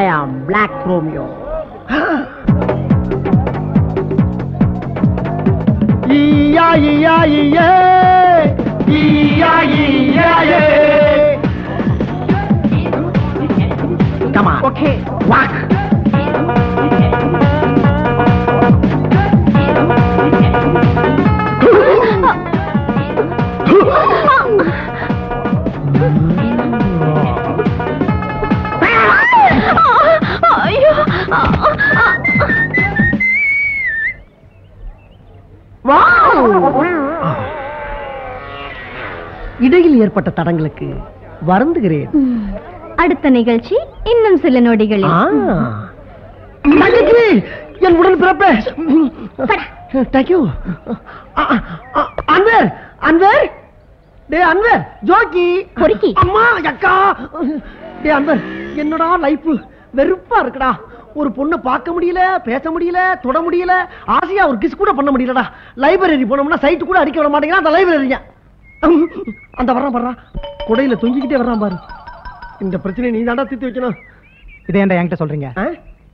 I am Black Romeo. Come on. Okay. Walk. இடையில் ஏற்பட்ட தடங்களுக்கு வருந்துகிறேன். அடுத்த நிகழ்ச்சி இன்னும் சில நொடிகளில். என் உடல் பிறப்பே. தேங்க்யூ. அன்வர், அன்வர், டே அன்வர், ஜோக்கி, பொறுக்கி, அம்மா, அக்கா. டே அன்வர், என்னடா லைஃப் வெறுப்பா இருக்குடா. ஒரு பொண்ணை பார்க்க முடியல, பேச முடியல, தொட முடியல, ஆசையா ஒரு கிஸ் கூட பண்ண முடியலடா. லைப்ரரி போனோம்னா சைட்டு கூட அடிக்க விட மாட்டேங்கிறான் அந்த லைப்ரரியா. அந்த வர்றான் பாரு, குடையில தொங்கிக்கிட்டே வர்றான் பாரு. இந்த பிரச்சனையை நீ தாண்டா தீர்த்து வைக்கணும். இதை ஏன்டா என்கிட்ட சொல்றீங்க?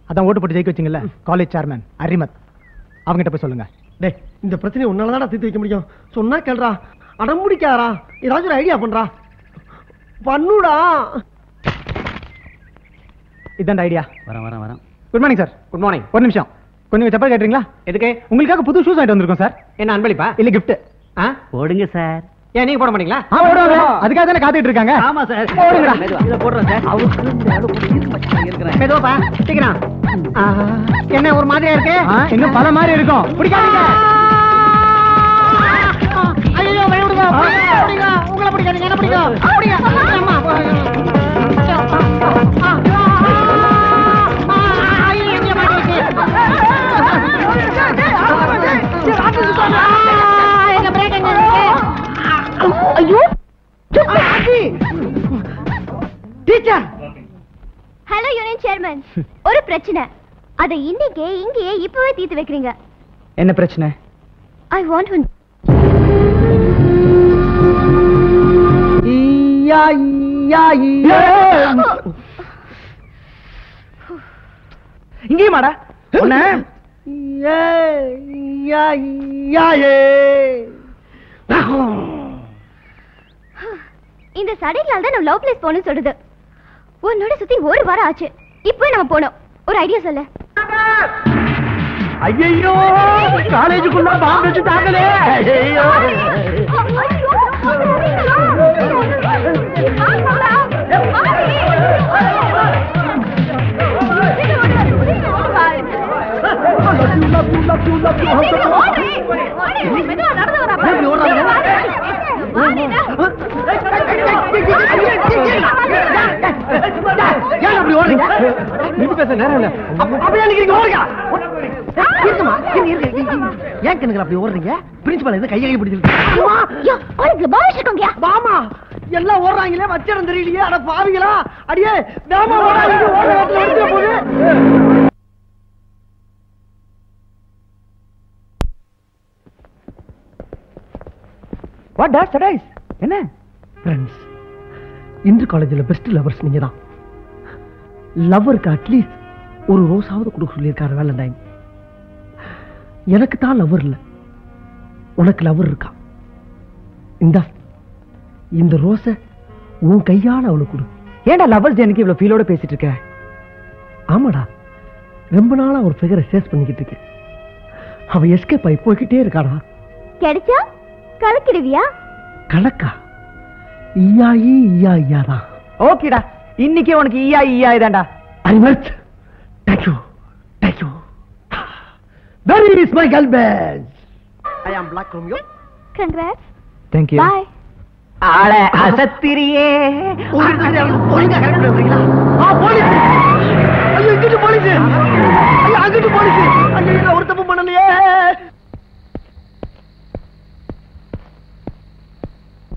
அதான் ஓட்டு போட்டு ஜெயிக்க வச்சிங்கல்ல காலேஜ் சேர்மன் அரிமத், அவங்ககிட்ட போய் சொல்லுங்க. டே, இந்த பிரச்சனையை உன்னால தான்டா தீர்த்து வைக்க முடியும். சொன்னா கேள்றா, அடம் முடிக்காரா, ஏதாச்சும் ஒரு ஐடியா பண்றா, பண்ணுடா. இதான் ஐடியா. வரேன். Good morning sir. Good morning. ஒரு நிமிஷம், கொஞ்சம் செப்பல் கேட்டுறீங்களா? எதுக்கு? உங்களுக்காக புது ஷூஸ் ஆயிட்டு வந்திருக்கோம் சார். என்ன அன்பளிப்பா இல்ல கிஃப்ட்? போடுங்க சார். ஏன் நீங்க போட மாட்டீங்களா? போடுவாங்க, அதுக்காக தானே காத்துட்டு இருக்காங்க. ஆமா சார், போடுங்கடா. இத போடுறேன் சார். அவருக்கு மெதுவா சீக்கிரம். என்ன ஒரு மாதிரியா இருக்கு? இன்னும் பல மாதிரி இருக்கும். பிடிக்காதீங்க. ஐயோ பயப்படுங்க, பிடிங்க. உங்களை பிடிக்காதீங்க, என்ன பிடிக்கும்? பிடிங்க. அம்மா ஐயோ டீச்சர். ஹலோ யூனியன் சேர்மன், ஒரு பிரச்சனை. அதை இன்னைக்கே இங்கேயே இப்பவே தீர்த்து வைக்கிறீங்க. என்ன பிரச்சனை? I want one. இங்கேயும் மாடா ஒண்ணு. இந்த சடைகளால தான் நம்ம லவ் பிளேஸ் போகணும்னு சொல்லுது. உன்னோட சுத்தி ஒரு வாரம் ஆச்சு, இப்போ நம்ம போனோம். ஒரு ஐடியா சொல்லு. ஐயோ, காலேஜுக்குள்ள பாம்பு வச்சுட்டாங்களே. ஐயோ, எல்லாம் ஓடுறாங்களே, வச்சிடம் தெரியலையே. அட பாவிகளா, அடியே வேமா போது. What that surprise? என்ன? ஃப்ரெண்ட்ஸ், இன்று காலேஜில் பெஸ்ட் லவர்ஸ் நீங்க தான். லவ்வருக்கு அட்லீஸ்ட் ஒரு ரோஸாவது கொடுக்க சொல்லியிருக்காரு வேலண்டைன். எனக்கு தான் லவர் இல்லை, உனக்கு லவர் இருக்கா. இந்த ரோஸை உன் கையால அவளுக்கு கொடு. ஏன்டா லவர்ஸ் எனக்கு இவ்வளவு ஃபீலோட பேசிட்டு இருக்க? ஆமாடா, ரொம்ப நாளா ஒரு ஃபிகரை சேஸ் பண்ணிக்கிட்டு இருக்கேன். அவ எஸ்கேப் ஆகி போய்கிட்டே இருக்காடா. கிடைச்சா கலக்கிடுவியா? கலக்கா? ஈயாயி ஈயாதான். ஓகேடா, இன்னைக்கே உனக்கு ஈயாய் தான்டா. அரிமத், thank you. Where is my girlband? I am Black Romeo. Congrats. Thank you. Bye. ஆள அசத்திரியே. ஒழுங்கா கரெக்ட் பண்றீங்களா? போலீஸ். ஐயோ, இங்கிட்டு போலீஸ். ஐயோ, அங்கிட்டு போலீஸ். ஐயோ, ஒரு தப்பு பண்ணலையே.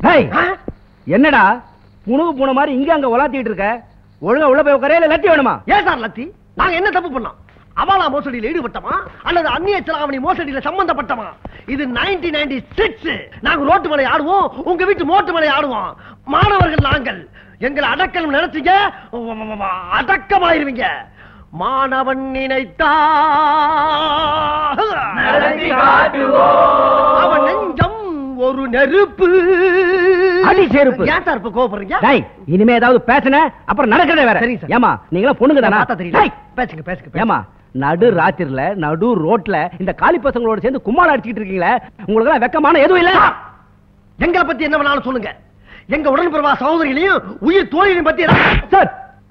ஹேய், என்னடா புணுகு பூன மாதிரி இங்க அங்க உலாத்திட்டு இருக்க? ஒழுங்கா உள்ள போய் உட்காரே, இல்ல லத்தி வேணுமா? ஏன் சார் லத்தி? நாங்க என்ன தப்பு பண்ணோம்? அவாலா மோசடியில் ஈடுபட்டமா அல்லது அந்நிய செலாவணி மோசடியில் சம்பந்தப்பட்டமா? இது 1996. நாங்க ரோட்டு மலை ஆடுவோம், உங்க வீட்டு மோட்டு மலை ஆடுவோம். மாணவர்கள் நாங்கள். எங்களை அடக்கணும் நினைச்சீங்க, அடக்கமாயிருவீங்க. மாணவன் நினைத்தா அவன் நெஞ்சம் ஒரு நெருப்பு. அடி செருப்பு. ஏன் சார் இப்ப கோபப்படுறீங்க? இனிமே ஏதாவது பேசுன அப்புறம் நடக்கிறதே வேற. சரிங்க சார். ஏமா நீங்களா பொண்ணுங்க தானா? பேசுங்க பேசுங்க. ஏமா நடு ராத்திரில நடு ரோட்ல இந்த காலி பசங்களோட சேர்ந்து கும்மாளம் அடிச்சிட்டு இருக்கீங்களே, உங்களுக்கு எல்லாம் வெக்கமான எதுவும் இல்ல? எங்களை பத்தி என்ன வேணாலும் சொல்லுங்க. எங்க உடன்பிறவா சகோதரிகளையும் உயிர் தோழியையும் பத்தி சார்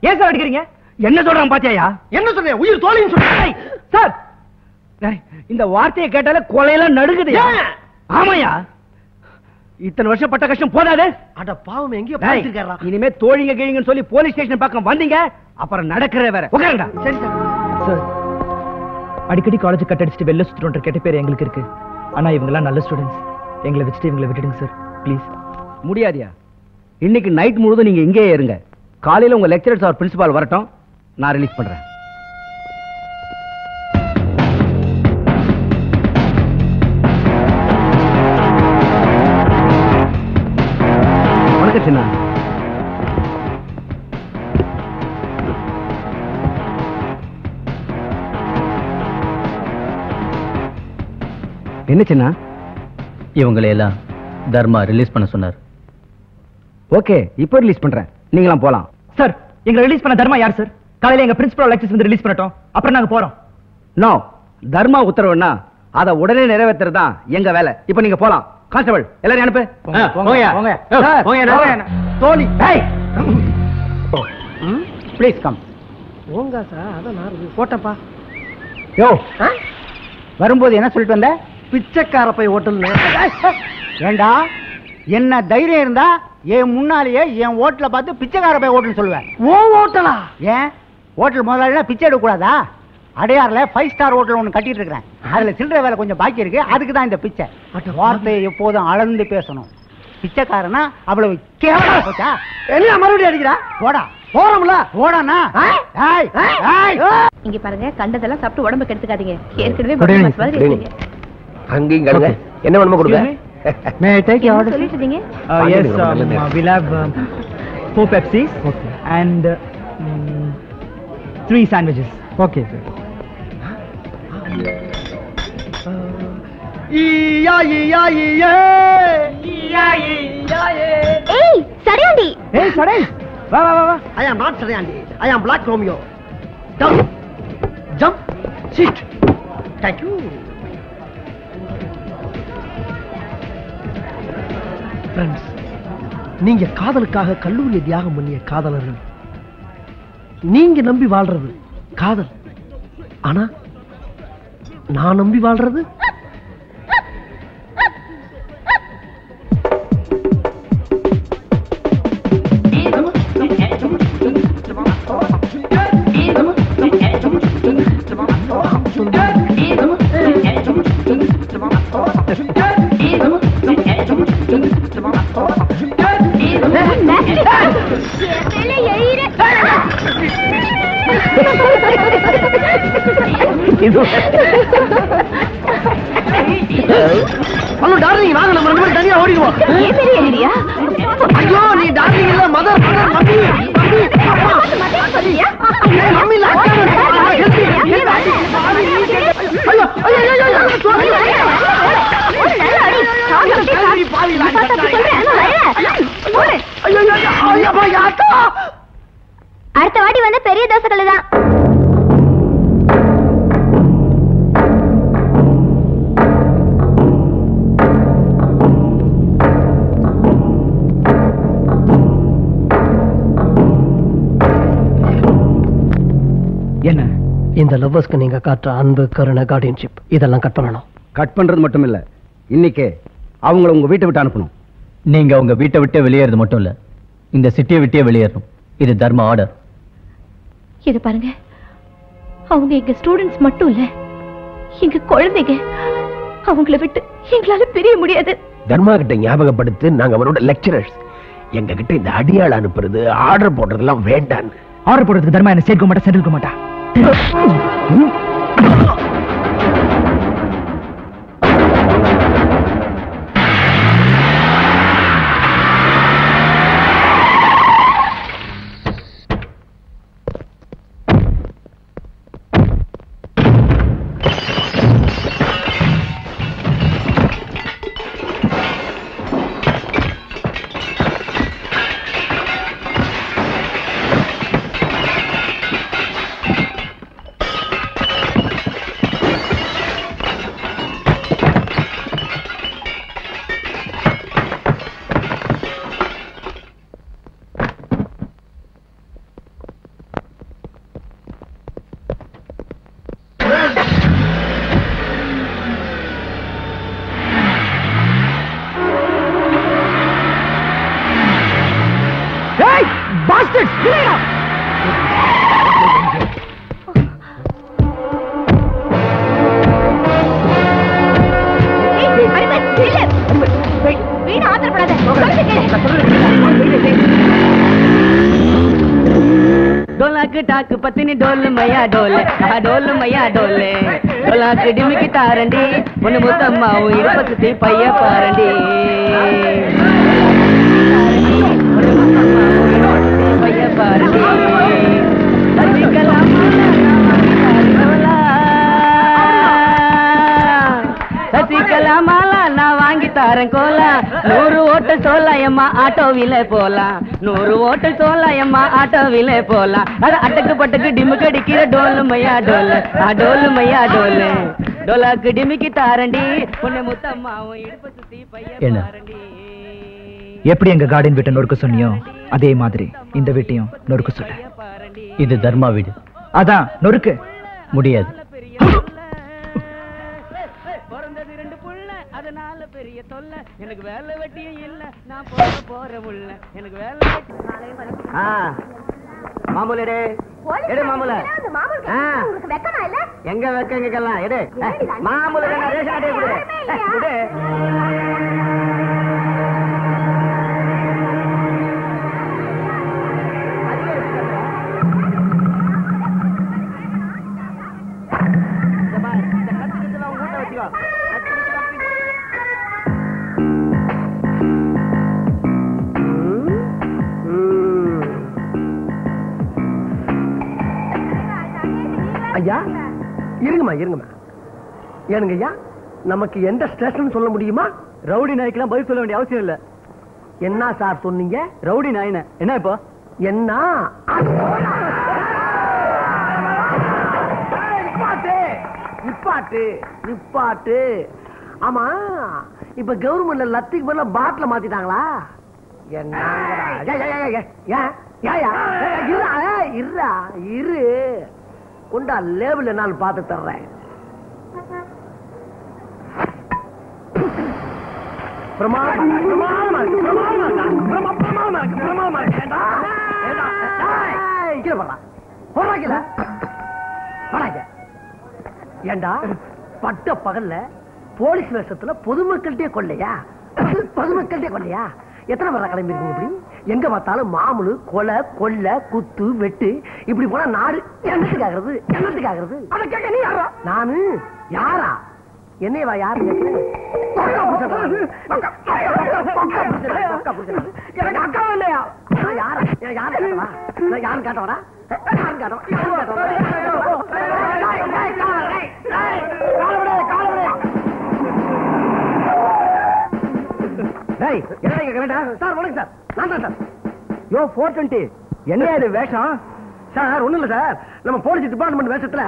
ஏன் சார் அடிக்கிறீங்க? என்ன சொல்றாங்க பாத்தியா? என்ன சொன்னேன்? உயிர் தோழின்னு சொன்னேன் சார். இந்த வார்த்தையை கேட்டாலே கொலையெல்லாம் நடுங்குது. ஆமாயா, இத்தனை வருஷம் பட்ட கஷ்டம் போதாது? அட பாவம், எங்கேயோ பாத்துருக்காரா? இனிமே தோழிங்க கீழிங்கன்னு சொல்லி போலீஸ் ஸ்டேஷன் பக்கம் வந்தீங்க அப்புறம் நடக்கிறே வேற. உட்காருங்க. சரி சார். சார், அடிக்கடி காலேஜ் கட் அடிச்சுட்டு வெளில சுத்துறோன்ற கெட்ட பேர் எங்களுக்கு இருக்கு. ஆனா இவங்கெல்லாம் நல்ல ஸ்டூடெண்ட்ஸ். எங்களை வச்சுட்டு இவங்களை விட்டுடுங்க சார் ப்ளீஸ். முடியாதியா? இன்னைக்கு நைட் முழுதும் நீங்க இங்கேயே இருங்க. காலையில உங்க லெக்சரர்ஸ் ஆர் பிரின்சிபால் வரட்டும், நான் ரிலீஸ் பண்றேன். வணக்கம் சின்ன. என்ன சின்ன? இவங்களை எல்லாம் தர்மா ரிலீஸ் பண்ண சொன்னார். ஓகே, இப்போ ரிலீஸ் பண்றேன். நீங்களாம் போலாம். சார், எங்களை ரிலீஸ் பண்ண தர்மா யார் சார்? காலையில எங்க பிரின்சிபல் லெக்சர்ஸ் வந்து ரிலீஸ் பண்ணட்டும், அப்புறம் நாங்க போறோம். நோ, தர்மா உத்தரவுன்னா அதை உடனே நிறைவேற்றுறது தான் எங்க வேலை. இப்போ நீங்க போலாம். கான்ஸ்டபிள் எல்லாரும் அனுப்பு. தோழி ப்ளீஸ் கம். போங்க சார். அதான் நான் போட்டப்பா. யோ, வரும்போது என்ன சொல்லிட்டு வந்த? பிச்சைக்கார போய் ஹோட்டல். ஏண்டா, என்ன தைரியம் இருந்தா என் முன்னாலேயே என் ஹோட்டல பார்த்து பிச்சைக்கார போய் ஹோட்டல் சொல்லுவேன். ஓ ஹோட்டலா? ஏன் ஹோட்டல் முதலாளினா பிச்சை எடுக்க கூடாதா? அடையாறுல 5 ஸ்டார் ஹோட்டல் ஒன்று கட்டிட்டு இருக்கிறேன். அதுல சில்லறை வேலை கொஞ்சம் பாக்கி இருக்கு. அதுக்கு தான் இந்த பிச்சை. வார்த்தையை எப்போதும் அளந்து பேசணும். பிச்சைக்காரனா அவ்வளவு கேவலமா போச்சா? என்ன மறுபடியும் அடிக்கிறா? போடா. போறோம்ல போடானா? இங்க பாருங்க, கண்டதெல்லாம் சாப்பிட்டு உடம்பு கெடுத்துக்காதீங்க. ஏற்கனவே அங்கேயும் கடுங்க. என்ன வேணுமோ கொடுங்க. May I take your order? சொல்லிட்டு இருந்தீங்க. Yes, we'll have 4 Pepsis and 3 sandwiches. Okay, sir. ஏய் சரியாண்டி. Hey, Sadai. வா வா வா. I am not Sarayandi. I am Black Romeo. Jump. Jump. Sit. Thank you. Friends, நீங்க காதலுக்காக கல்லூரியை தியாகம் பண்ணிய காதலர்கள். நீங்க நம்பி வாழ்றது காதல். ஆனா நான் நம்பி வாழ்றது ஹலோ டார்லிங், வாங்க நம்ம ரெண்டு பேரும் தனியா ஓடிடுவோம். ஐயோ, நீ டார்லிங் இல்ல, mother mother mummy mummy mummy அடுத்த வாட்டி வந்து பெரிய தோசைகள் தான். என்ன இந்த லவ்வர்ஸ்க்கு நீங்க காட்டுற அன்பு, கருணை, கார்டியன்ஷிப் இதெல்லாம் கட் பண்ணணும். கட் பண்றது மட்டும் இல்ல, இன்னைக்கு அவங்கள உங்க வீட்டை விட்டு அனுப்பணும். நீங்க உங்க வீட்டை விட்டே வெளியேறது மட்டும் இல்ல, இந்த சிட்டியை விட்டே வெளியேறணும். இது தர்ம ஆர்டர். இது பாருங்க, அவங்க எங்க ஸ்டூடெண்ட்ஸ் மட்டும் இல்ல, எங்க குழந்தைங்க. அவங்கள விட்டு எங்களால பிரிய முடியாது. தர்மா கிட்ட ஞாபகப்படுத்து, நாங்க அவரோட லெக்சரர்ஸ். எங்க கிட்ட இந்த அடியாள் அனுப்புறது, ஆர்டர் போடுறதெல்லாம் வேண்டான்னு. ஆர்டர் போடுறதுக்கு தர்மா என்ன சேர்க்க மாட்டா, சென்றிருக்க மாட்டா. टाक पत्नी डोल मैया डोले डोल मैया डोले डोलाक डिमिकी तारंडी उन मुतम्मा इड़पति पय्य पारंडी पय्य पारंडी சசிகலா மாலா நான் வாங்கி தாரேன் கோலா 100 ஓட்ட சோலாயம்மா ஆட்டோவில போலாம் 100 ஓட்ட சோலாயம்மா ஆட்டோவில போலாம் அட அட்டக்கு பட்டக்கு டிமுக்கு அடிக்கிற டோல் மையா டோல் டோல் மையா டோல் டோலாக்கு டிமிக்கி தாரண்டி பொண்ணு முத்தம்மாவும் இடுப்பு சுத்தி பைய பாரண்டி எப்படி எங்க கார்டன் வீட்டை நொறுக்க சொன்னியோ அதே மாதிரி இந்த வீட்டையும் நொறுக்க சொல்ல. இது தர்மா வீடு. அதான் நொறுக்கு முடியாது. அதனால பெரிய தொல்ல எனக்கு வேலை வெட்டியும் இல்ல நான் போற உள்ள எனக்கு வேலை மாமூலடே எடு மாமூல எங்க வெக்கங்கெல்லாம் எடு மாமூல ரேஷன் அட்டையை கொடு ஐயா இருங்கம்மா இருங்கம்மா ஏனுங்க ஐயா நமக்கு எந்த ஸ்டேஷன் சொல்ல முடியுமா? ரவுடி நாய்க்கெல்லாம் பதில் சொல்ல வேண்டிய அவசியம் இல்ல. என்ன சார் சொன்னீங்க? ரவுடி நாயின என்ன இப்போ என்ன நிப்பாட்டு நிப்பாட்டு. ஆமா இப்ப கவர்மெண்ட்ல லத்திக்கு பதிலா பாட்டில மாத்திட்டாங்களா? என்ன இரு கொண்டா லேபிள் நான் பார்த்து தர்றேன். ஏண்டா பட்ட பகல்ல போலீஸ் வேஷத்துல பொதுமக்கள்கிட்டே கொள்ளையா? பொதுமக்கள்கிட்டே கொள்ளையா? எத்தனை பேர கிளம்பி இருக்கீங்க? இப்படி எங்க பார்த்தாலும் மாமூலு கொலை கொள்ளை குத்து வெட்டு இப்படி போனா நாடு என்னத்துக்கு ஆகிறது? என்னத்துக்கு ஆகிறது? அத கேட்க நீ யாரா? நானு யாரா? என்னையவா யாரு கேட்கிறேன்? எனக்கு அக்கா இல்லையா? நான் யாரா? யாரு கேட்டவா? நான் யாரு கேட்டவரா? யாரு கேட்டவா? சார் வணக்கம் சார். நான் தான் சார். யோ 420 என்ன இது வேஷம்? சார் ஒண்ணும் இல்ல சார், நம்ம போலீஸ் டிபார்ட்மெண்ட் வேஷத்துல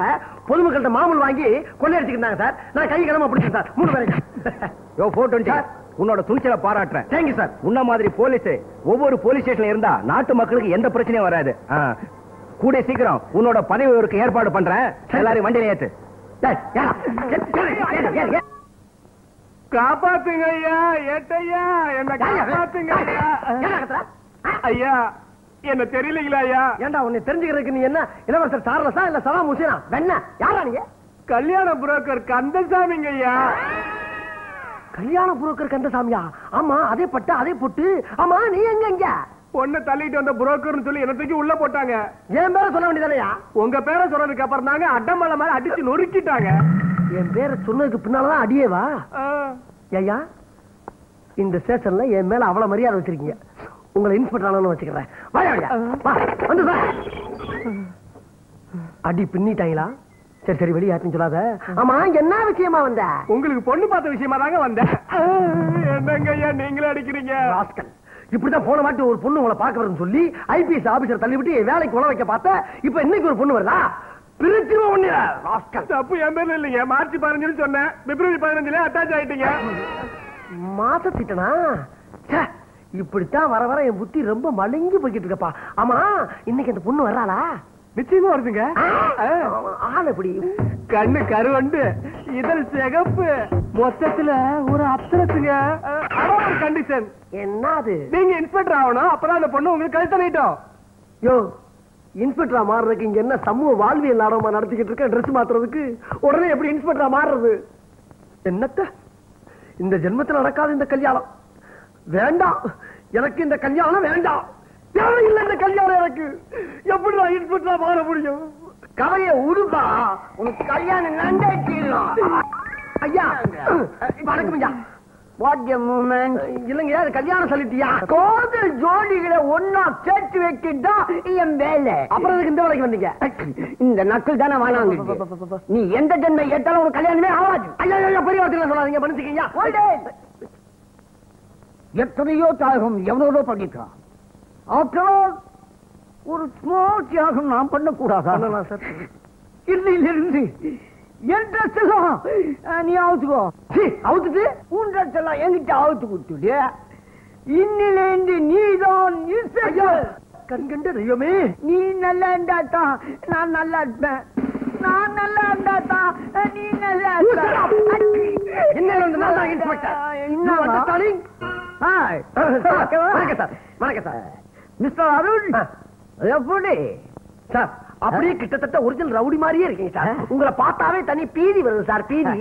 பொதுமக்கள்கிட்ட மாமூல் வாங்கி கொள்ளையடிச்சுக்கிட்டாங்க சார். நான் கை கிளம்ப பிடிச்சேன் சார். 3 பேருக்கு. யோ 420 உன்னோட துணிச்சலை பாராட்டுறேன். Thank you sir. உன்ன மாதிரி போலீஸ் ஒவ்வொரு போலீஸ் ஸ்டேஷன்ல இருந்தா நாட்டு மக்களுக்கு எந்த பிரச்சனையும் வராது. கூட சீக்கிரம் உன்னோட பதவி உயர்வுக்கு ஏற்பாடு பண்றேன். எல்லாரும் வண்டியில ஏத்து. காப்பாத்துங்க ஐயா, ஏட்டையா என்ன காப்பாத்துங்க ஐயா. என்ன தெரியலீங்களா ஐயா? ஏண்டா உன்னை தெரிஞ்சுக்கிறதுக்கு நீ என்ன இளவரசர் சார்லஸா இல்ல சதாம் ஹுசேனா? வெண்ண யாரா நீங்க? கல்யாண புரோக்கர் கந்தசாமிங்க ஐயா. கல்யாண புரோக்கர் கந்தசாமியா? ஆமா அதே பட்ட அதே பொட்டு. ஆமா நீ எங்க? பொண்ணை தள்ளிட்டு வந்த புரோக்கர்னு சொல்லி என்ன தூக்கி உள்ள போட்டாங்க. என் பேரை சொல்ல வேண்டியதானயா? உங்க பேரை சொல்றதுக்கு அப்புறம் தாங்க அட்டமல்ல மாதிரி அடிச்சு நொறுக்கிட்டாங்க. என் பேரை சொன்னதுக்கு பின்னாலதான் அடியேவா? ஐயா, இந்த ஸ்டேஷன்ல என் மேல அவ்வளவு மரியாதை வச்சிருக்கீங்க. உங்களை இன்ஸ்பெக்டர் வச்சுக்கிறேன். அடி பின்னிட்டாங்களா? சரி சரி, வெளியே யாருன்னு சொல்லாத. ஆமா, என்ன விஷயமா வந்த? உங்களுக்கு பொண்ணு பார்த்த விஷயமா தாங்க வந்தேன். என்னங்க ஐயா நீங்களே அடிக்கிறீங்க? இப்படிதான் போன மாட்டி ஒரு பொண்ணு உங்களை பார்க்க வருதுன்னு சொல்லி ஐபிஎஸ் ஆபீசர் தள்ளிவிட்டு வேலைக்கு உழ வைக்க பார்த்த. இப்ப இன்னைக்கு ஒரு பொண்ணு வருதா? தப்பு என் பேர்ல இல்லைங்க. மார்ச் 15 சொன்னேன், பிப்ரவரி 15 அட்டாச் ஆயிட்டீங்க. மாசத்திட்டனா? இப்படித்தான் வர வர என் புத்தி ரொம்ப மழுங்கி போய்கிட்டு இருக்கப்பா. ஆமா, இன்னைக்கு அந்த பொண்ணு வர்றாளா? நிச்சயமா வருதுங்க. ஆள் எப்படி? கண்ணு கருவண்டு, இதழ் சிகப்பு, மொத்தத்துல ஒரு அப்சரசுங்க. ஒரு கண்டிஷன். என்னது? நீங்க இன்ஸ்பெக்டர் ஆகணும், அப்பதான் அந்த பொண்ணு உங்களுக்கு கழுத்த நீட்டும். யோ, இன்ஸ்பெக்டரா மாறுறதுக்கு இங்க என்ன சமூக வாழ்வியல் நாடகமா நடத்திக்கிட்டு இருக்க? ட்ரெஸ் மாத்துறதுக்கு உடனே எப்படி இன்ஸ்பெக்டரா மாறுறது? என்னத்த இந்த ஜென்மத்தில் நடக்காது இந்த கல்யாணம். வேண்டாம், எனக்கு இந்த கல்யாணம் வேண்டாம். தேவையில்லை இந்த கல்யாணம் எனக்கு. எப்படி நான் இன்ஸ்பெக்டரா மாற முடியும்? கதையை உருப்பா, உனக்கு கல்யாணம் நண்டாயிட்டீங்களா? ஐயா வணக்கம் ஐயா. What a moment. இல்லைங்க, அது கல்யாணம் சொல்லிட்டியா? காதல் ஜோடிகளை ஒன்னா சேர்த்து வைக்கிட்டா என் வேலை. அப்புறம் இதுக்கு இந்த வேலைக்கு வந்தீங்க? இந்த நக்கல் தானே வேணாங்க. நீ எந்த ஜென்மை ஏத்தாலும் ஒரு கல்யாணமே ஆகாது. ஐயா, பெரிய வார்த்தை சொல்லாதீங்க, மன்னிச்சுக்கீங்க. எத்தனையோ தியாகம் எவ்வளோ பண்ணிருக்கான். ஆஃப்டர் ஒரு ஸ்மால் தியாகம் நாம் பண்ணக்கூடாதா? சார், இல்லையிலிருந்து என் ட்ரெஸ் எல்லாம் நீ அவுத்துக்கோ. அவுத்துட்டு உன் ட்ரெஸ் எல்லாம் என்கிட்ட அவுத்து கொடுத்துடு. இன்னிலேந்து நீதான் கண்கண்ட தெய்வமே. நீ நல்லா இருந்தாதான் நான் நல்லா இருப்பேன். நான் நல்லா இருந்தாதான் நீ நல்லா இருப்ப. என்ன இன்ஸ்பெக்டர்? வணக்கம் சார். மிஸ்டர் அருண், எப்படி சார்? அப்படியே கிட்டத்தட்ட ஒரிஜினல் ரவுடி மாதிரியே இருக்கீங்க சார். உங்களை பார்த்தாவே தனி பீதி வருது சார். பீதி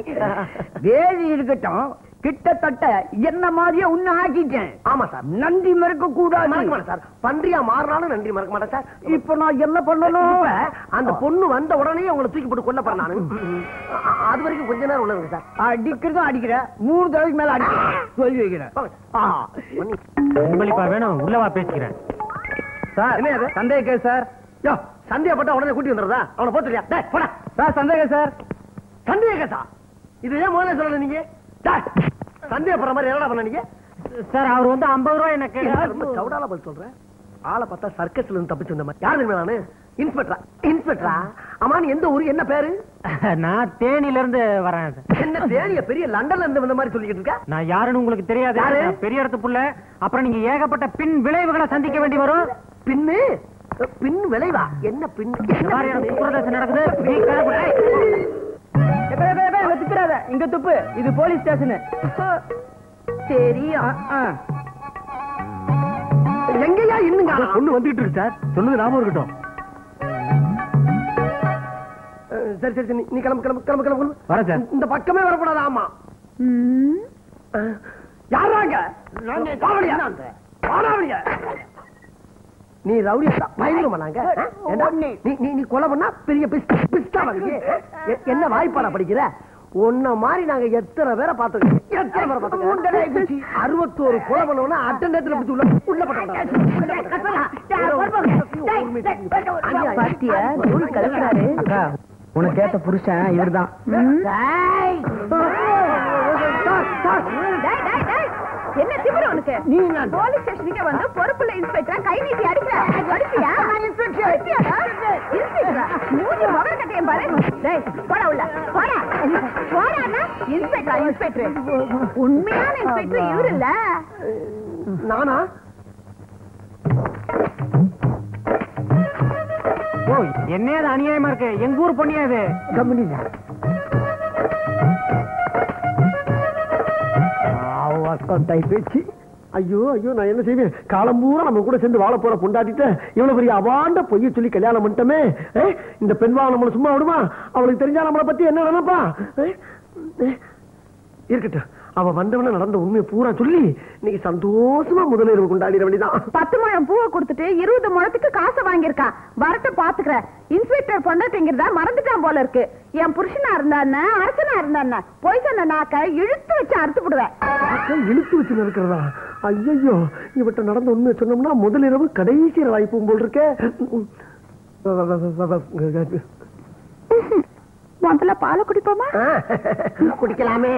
வேதி இருக்கட்டும், கிட்டத்தட்ட என்ன மாதிரியே உன்ன ஆக்கிட்டேன். ஆமா சார். நன்றி மறக்க கூடாது சார். பன்றியா மாறினாலும் நன்றி மறக்க மாட்டேன் சார். இப்ப நான் என்ன பண்ணணும்? அந்த பொண்ணு வந்த உடனே உங்களை தூக்கி போட்டு கொல்ல போறேன் நானு. அது வரைக்கும் கொஞ்ச நேரம் உள்ளது சார். அடிக்கிறதும் அடிக்கிறேன், 3 தடவைக்கு மேல அடிக்கிறேன் சொல்லி வைக்கிறேன். வேணும், உள்ளவா பேசிக்கிறேன் சார். என்ன சந்தேக கேஸ் சார்? யோ, சந்தேகப்பட்டா உடனே கூட்டி வந்துடுறதா? அவனை போத்துறியா? போடா சார். சந்தேகம் சார். சந்தேக கேஸா? இது ஏன் முதல்ல சொல்லல நீங்க? சந்தேகப்படுற மாதிரி என்னடா பண்ண நீங்க? சார், அவர் வந்து 50 ரூபாய் எனக்கு சவுடால பதில் சொல்றேன். ஆளை பார்த்தா சர்க்கஸ்ல இருந்து தப்பிச்சு வந்த மாதிரி. யாரு நானு? இன்ஸ்பெக்டரா? ஆமா, நீ எந்த ஊரு, என்ன பேரு? நான் தேனில இருந்து வரேன். என்ன தேனிய பெரிய லண்டன்ல இருந்து வந்த மாதிரி சொல்லிக்கிட்டு இருக்க? நான் யாருன்னு உங்களுக்கு தெரியாது. பெரிய இடத்து புள்ள. அப்புறம் நீங்க ஏகப்பட்ட பின் விளைவுகளை சந்திக்க வேண்டி வரும். பின் விளைவா? என்ன பின்? நடக்குது. இங்க துப்பு, இது போலீஸ் ஸ்டேஷன். தெரியும். எங்கயா இன்னுங்க பொண்ணு வந்துட்டு இருக்கு சார். சொன்னது ஞாபகம் இருக்கட்டும். சரி சரி, நீ கிளம்பு. வர சார். இந்த பக்கமே வரக்கூடாது. ஆமா. யாராங்க? நீ ரவுடியா பயங்கரமா? நாங்க நீ கொலை பண்ணா பெரிய பிஸ்தா வாங்கி என்ன வாய்ப்பாடா படிக்கிற? உன்ன மாதிரி நாங்க எத்தனை பேரை பார்த்துக்கோம். 61 கொலை பண்ணவனா அட்டண்டத்துல பிடிச்சு உள்ள அக்கா, உனக்கு ஏத்த புருஷன் இவர்தான். என்ன திமிரு உனக்கு? போலீஸ் ஸ்டேஷனுக்கு வந்து பொறுப்புள்ள இன்ஸ்பெக்டர் கை நீட்டி அடிக்கிறியா? மூஞ்சி மகர கட்டையும் பாரு. டேய், போடா உள்ள. போடான்னா இன்ஸ்பெக்டர். உண்மையான இன்ஸ்பெக்டர் இவரு இல்ல. நானா? ஓ, என்னையாது அநியாயமா இருக்கு. எங்க ஊர் பொண்ணியாது. கம்பெனி பேச்சு. ஐயோ, நான் என்ன செய்வேன்? காலம் பூரா நம்ம கூட சேர்ந்து வாழ போற பொண்டாட்டிட்ட இவ்வளவு பெரிய அவாண்ட பொய்ய சொல்லி கல்யாணம் பண்ணிட்டோமே. இந்த பெண்வா நம்மள சும்மா விடுமா? அவளுக்கு தெரிஞ்சா நம்மளை பத்தி என்ன நினைப்பா? இருக்கட்டும், அவ வந்தவன நடந்த உண்மையை பூரா சொல்லி இன்னைக்கு சந்தோஷமா முதலிரவு கொண்டாடிட வேண்டியதான். 10 முழம் பூவை கொடுத்துட்டு 20 முழத்துக்கு காசை வாங்கியிருக்கான். வரட்ட பாத்துக்கிறேன். இன்ஸ்பெக்டர் பொண்டாட்டிங்கிறத மறந்துட்டான் போல இருக்கு. என் புருஷனா இருந்தா அரசனா இருந்தா போய் சொன்ன நாக்க இழுத்து வச்சு அறுத்து விடுவேன். இழுத்து வச்சு இருக்கிறதா? ஐயோ, இவட்ட நடந்த உண்மையை சொன்னோம்னா முதலிரவு கடைசி வாய்ப்பு போல் இருக்க. முதல்ல பாலை குடிப்போமா? குடிக்கலாமே.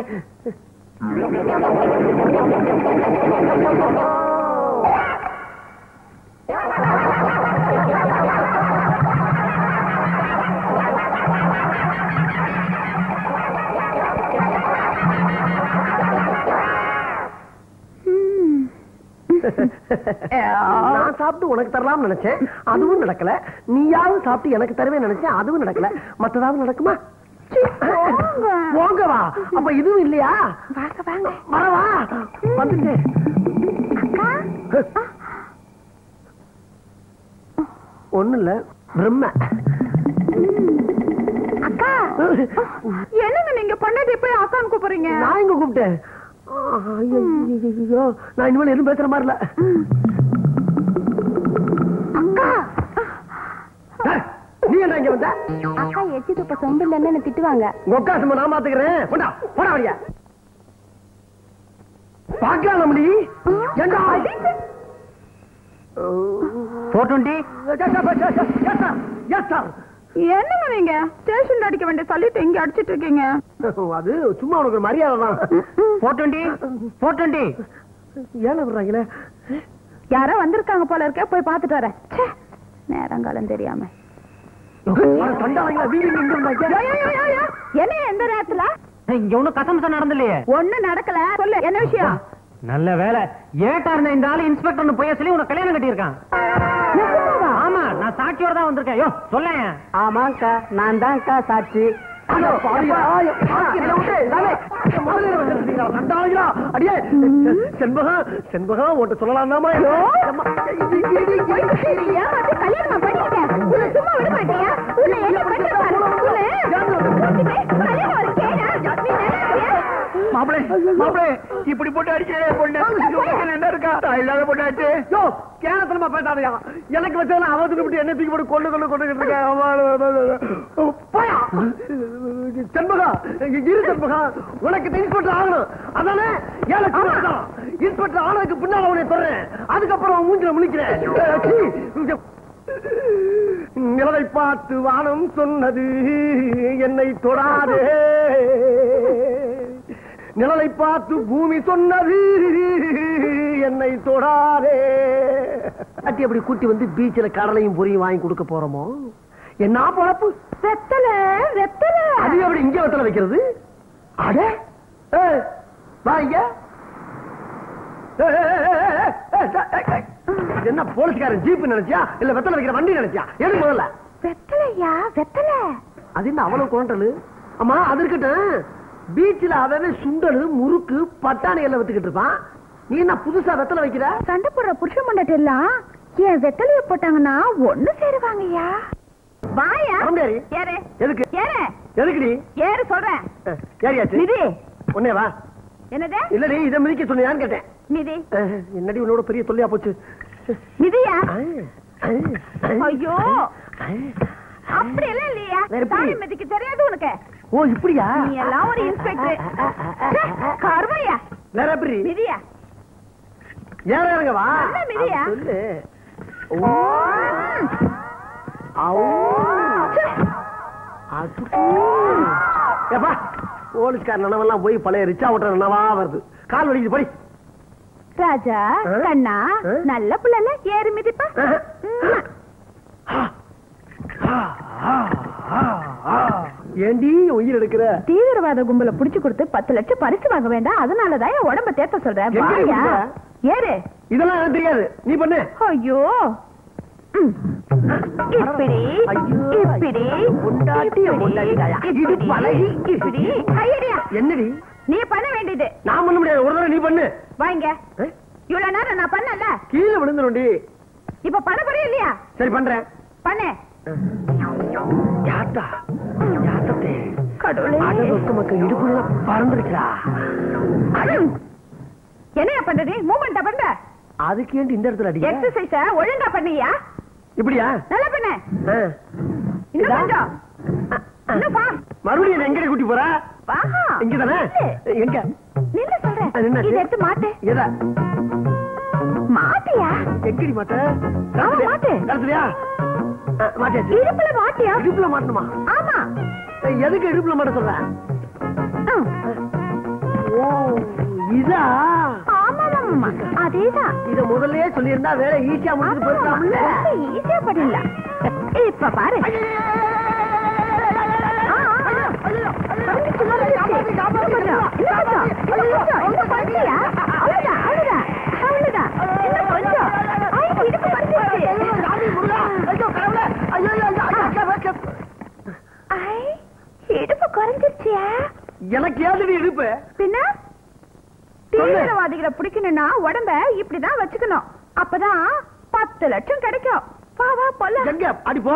நான் சாப்பிட்டு உனக்கு தரலாம் நினைச்சேன், அதுவும் நடக்கல. நீயாவது சாப்பிட்டு எனக்கு தரவே நினைச்சேன், அதுவும் நடக்கல. மத்ததாவது நடக்குமா? போங்க வா. அப்ப இதுவும் இல்லையா? வரவா வந்துட்டு ஒண்ணு இல்ல பிரம்ம. அக்கா என்னங்க நீங்க பண்ணது போய் அக்கான்னு கூப்பிடுறீங்க? நான் எங்க கூப்பிட்டேன்? ஐயோ, நான் இனிமேல் எதுவும் பேசுற மாதிரி இல்ல. நீ என்ன இங்க வந்த? அக்கா எச்சி துப்ப சொம்பு இல்லன்னு திட்டுவாங்க. ஒக்கா சும்மா நான் பாத்துக்கிறேன். போடா போடா வழியா பாக்கலாம். நம்மளி ஏண்டா 420. Yes sir. என்னங்க நீங்க ஸ்டேஷன்ல அடிக்க வேண்டிய சொல்லிட்டு இங்க அடிச்சிட்டு இருக்கீங்க? அது சும்மா உனக்கு ஒரு மரியாதை தான். 420. ஏன் விடுறாங்களே? யாரோ வந்திருக்காங்க போல இருக்க, போய் பாத்துட்டு வரேன். நேரங்காலம் தெரியாம என்ன எந்த நேரத்துல? இங்க ஒண்ணும் கசமசம் நடந்தலையே. ஒண்ணும் நடக்கல. சொல்லு என்ன விஷயம்? நல்ல வேலை ஏட்டா இருந்த இந்த ஆளு இன்ஸ்பெக்டர் போய் சொல்லி உனக்கு கல்யாணம் கட்டியிருக்கான். ஆமா, நான் சாட்சியோட தான் வந்திருக்கேன். யோ சொல்ல. ஆமாக்கா, நான் தான்க்கா சாட்சி. செண்பகம் உன்ட்ட சொல்லலாம். கல்யாணம் பண்ணிக்கிட்டேன். சும்மா விட மாட்டியா? மாப்பிளே இப்படி போட்டு அடிக்கிறேன். பொண்ணு என்ன இருக்கா? இல்லாத பொண்ணாச்சு. யோ கேனத்தனமா பேசாதையா. எனக்கு வச்சதெல்லாம் அவத்துக்கு விட்டு என்ன தூக்கி போட்டு கொண்டு இருக்கேன். செண்பகா இரு. செண்பகா உனக்கு இன்ஸ்பெக்டர் ஆகணும் அதானே? இன்ஸ்பெக்டர் ஆனதுக்கு பின்னால உன்னை சொல்றேன். அதுக்கப்புறம் மூஞ்சில முழிக்கிறேன். நிலவை பார்த்து வானம் சொன்னது என்னை தொடாதே, நிழலை பார்த்து பூமி சொன்னது என்னை தொடாதே. அட்டி அப்படி கூட்டி வந்து பீச்சில் கடலையும் பொரியும் வாங்கி கொடுக்க போறோமோ? என்ன பொழப்பு? வெத்தலை வெத்தலை. அது எப்படி இங்க வெத்தலை வைக்கிறது? அட வாங்க. என்ன போலீஸ்காரன் ஜீப் நினைச்சியா இல்ல வெத்தலை வைக்கிற வண்டி நினைச்சியா? எது முதல்ல? வெத்தலையா? வெத்தலை அது என்ன அவ்வளவு குரண்டலு? ஆமா அது இருக்கட்டும். பீச்சில் அவன் சுண்டலு முறுக்கு பட்டாணி எல்லாம் வித்துக்கிட்டு இருப்பான். நீ என்ன புதுசா வெத்தலை வைக்கிற? சண்டை போடுற புருஷ மண்டட்டு எல்லாம் என் வெத்தலைய போட்டாங்கன்னா ஒண்ணு சேருவாங்கய்யா. வாயா ஏறு. எதுக்கு ஏறு? எதுக்குடி ஏறு சொல்றேன். ஏறியாச்சு. நிதி ஒன்னே வா. என்னது? இல்லடி இதை மிதிக்க சொன்னியான்னு கேட்டேன். நிதி என்னடி உன்னோட பெரிய தொல்லையா போச்சு. நிதியா? ஐயோ அப்படி எல்லாம் இல்லையா? தாலி மிதிக்க தெரியாது உனக்கு? ஓ இப்படியா? நீ எல்லாம் ஒரு இன்ஸ்பெக்டர் கர்மையா. வேற எப்படி? மிதியா ஏற இறங்க வா. மிதியா சொல்லு. ஏப்பா போலீஸ்கார நனவெல்லாம் போய் பழைய ரிச்சா ஓட்டுற நனவா வருது. கால் வலிக்குது போய். ராஜா கண்ணா நல்ல புள்ள ஏறு மிதிப்பா. ஏண்டி உயிர் எடுக்கிற? தீவிரவாத கும்பல புடிச்சு கொடுத்து 10 லட்சம் பரிசு வாங்க வேண்டாம். அதனாலதான் என் உடம்ப தேத்த சொல்றேன். ஏறு. இதெல்லாம் எனக்கு தெரியாது, நீ பண்ணு. ஐயோ இப்படி இப்படி இப்படி என்னடி நீ பண்ண வேண்டியது? நான் பண்ண முடியாது. ஒரு தடவை நீ பண்ணு. வாங்க. இவ்வளவு நேரம் நான் பண்ணல. கீழே விழுந்துருண்டி. இப்ப பண்ண போறியா இல்லையா? சரி பண்றேன். பண்ணு. யாத்தா யாத்தே கடவுளே. மக்கள் இடுப்புல பறந்துருக்கா. என்னையா பண்ற நீ? மூவ்மெண்ட் பண்ற? அதுக்கு ஏன் இந்த இடத்துல அடி? எக்ஸசைஸ ஒழுங்கா பண்ணியா? இப்படியா? நல்லா பண்ணு. இன்னும் கொஞ்சம். இன்னும் வா. மறுபடியும் எங்க கூட்டி போற? வா. இங்க தானே? எங்க? நில்ல சொல்றேன். இத எடுத்து மாட்டு. எதா? மாட்டியா? எங்கடி மாட்ட? மாட்டு. கரெக்ட்யா? மாட்டியாச்சு. இடுப்புல மாட்டியா? இடுப்புல மாட்டணுமா? ஆமா. எதுக்கு இடுப்புல மாட்ட சொல்ற? ஓ இதா? ஆமா மாமா அதேதான். இத முதல்லயே சொல்லியிருந்தா வேலை ஈஸியா முடிஞ்சு போயிடலாம்ல. ஈஸியா பண்ணிடல. இப்ப பாரு. இடுப்பு குறைஞ்சிருச்சியா? எனக்கு ஏது இடுப்பு? பின்ன தீவிரவாதிகளை பிடிக்கணும்னா உடம்ப இப்படிதான் வச்சுக்கணும். அப்பதான் 10 லட்சம் கிடைக்கும். வா வா போலாம். எங்க அடி போ.